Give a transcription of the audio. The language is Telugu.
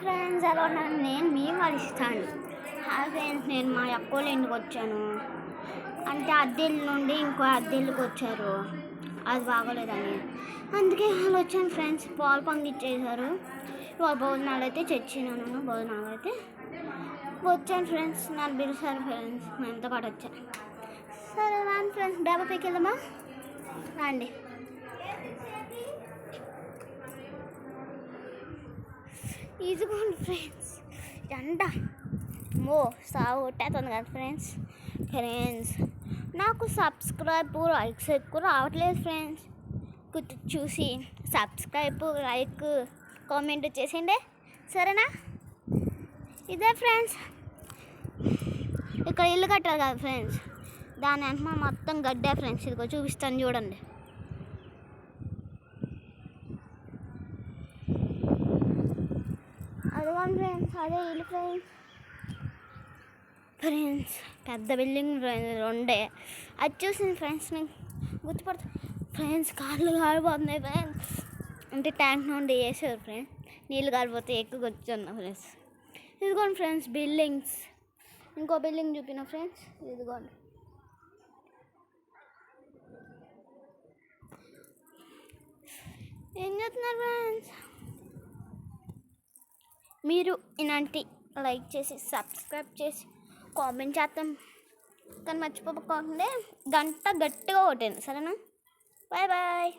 ఫ్రెండ్స్, ఎలా ఉన్నాను? నేను మీ వాళ్ళు ఇస్తాను. హాయ్ ఫ్రెండ్స్, నేను మా అక్కోళ్ళ ఇంటికి వచ్చాను. అంటే అద్దెల్లు నుండి ఇంకో అద్దెల్లుకి వచ్చారు. అది బాగోలేదని అందుకే వాళ్ళు వచ్చాను ఫ్రెండ్స్. పాలు పంపించేశారు. ఇవాళ భోజనాలు అయితే చచ్చినాను. భోజనాలు అయితే వచ్చాను ఫ్రెండ్స్. నన్ను పిలిచారు ఫ్రెండ్స్. మనతో పాటు వచ్చాను. సరే రాను ఫ్రెండ్స్, డాబా పైకి వెళ్దామా? రండి. ఇదిగోండి ఫ్రెండ్స్, ఎండ సాగు కొట్టేస్తుంది కదా ఫ్రెండ్స్. నాకు సబ్స్క్రైబ్ లైక్స్ ఎక్కువ రావట్లేదు ఫ్రెండ్స్. చూసి సబ్స్క్రైబ్ లైక్ కామెంట్ చేసిండే, సరేనా? ఇదే ఫ్రెండ్స్, ఇక్కడ ఇల్లు కట్టారు కదా ఫ్రెండ్స్, దాని వెనక మొత్తం గడ్డే ఫ్రెండ్స్. ఇదిగో చూపిస్తాను చూడండి. అదిగోండి ఫ్రెండ్స్, అదే ఇల్లు ఫ్రెండ్స్. పెద్ద బిల్డింగ్ రెండే. అది చూసింది ఫ్రెండ్స్, నేను గుర్తుపడుతుంది ఫ్రెండ్స్. కాళ్ళు కాలిపోతున్నాయి ఫ్రెండ్స్. అంటే ట్యాంక్ నుండి వేసారు ఫ్రెండ్స్. నీళ్ళు కాలిపోతే ఎక్కువ కూర్చున్నా ఫ్రెండ్స్. ఇదిగోండి ఫ్రెండ్స్ బిల్డింగ్స్. ఇంకో బిల్డింగ్ చూపిన ఫ్రెండ్స్. ఇదిగోండి. ఏం చేస్తున్నారు ఫ్రెండ్స్? మీరు ఇలాంటి లైక్ చేసి సబ్స్క్రైబ్ చేసి కామెంట్ చేస్తాం కానీ మర్చిపోకుండా గంట గట్టిగా కొట్టండి, సరేనా? Bye bye.